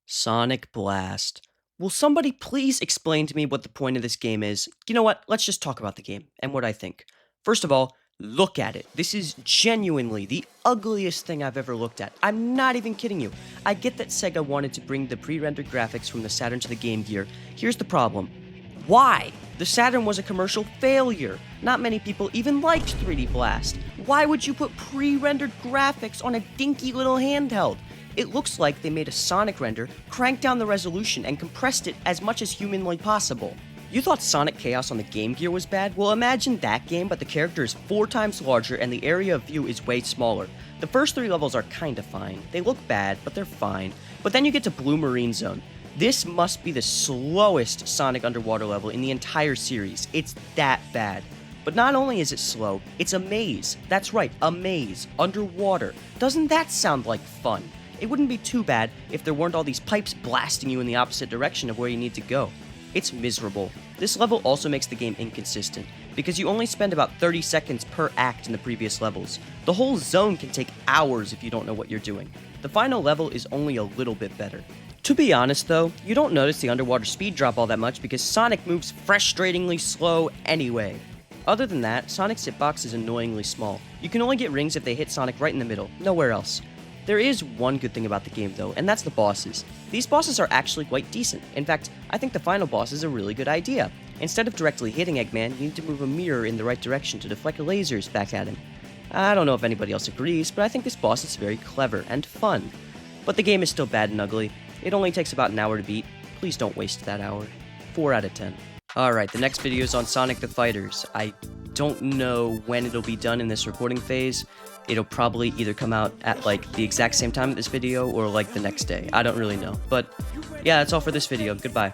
Sonic Blast. Will somebody please explain to me what the point of this game is? You know what? Let's just talk about the game and what I think. First of all, look at it. This is genuinely the ugliest thing I've ever looked at. I'm not even kidding you. I get that SEGA wanted to bring the pre-rendered graphics from the Saturn to the Game Gear. Here's the problem. Why? The Saturn was a commercial failure. Not many people even liked 3D Blast. Why would you put pre-rendered graphics on a dinky little handheld? It looks like they made a Sonic render, cranked down the resolution, and compressed it as much as humanly possible. You thought Sonic Chaos on the Game Gear was bad? Well, imagine that game, but the character is 4 times larger and the area of view is way smaller. The first 3 levels are kinda fine. They look bad, but they're fine. But then you get to Blue Marine Zone. This must be the slowest Sonic underwater level in the entire series. It's that bad. But not only is it slow, it's a maze. That's right, a maze, underwater. Doesn't that sound like fun? It wouldn't be too bad if there weren't all these pipes blasting you in the opposite direction of where you need to go. It's miserable. This level also makes the game inconsistent, because you only spend about 30 seconds per act in the previous levels. The whole zone can take hours if you don't know what you're doing. The final level is only a little bit better. To be honest though, you don't notice the underwater speed drop all that much because Sonic moves frustratingly slow anyway. Other than that, Sonic's hitbox is annoyingly small. You can only get rings if they hit Sonic right in the middle, nowhere else. There is one good thing about the game though, and that's the bosses. These bosses are actually quite decent. In fact, I think the final boss is a really good idea. Instead of directly hitting Eggman, you need to move a mirror in the right direction to deflect lasers back at him. I don't know if anybody else agrees, but I think this boss is very clever and fun. But the game is still bad and ugly. It only takes about an hour to beat. Please don't waste that hour. 4 out of 10. Alright, the next video is on Sonic the Fighters. I don't know when it'll be done in this recording phase. It'll probably either come out at like the exact same time as this video or like the next day. I don't really know. But yeah, that's all for this video. Goodbye.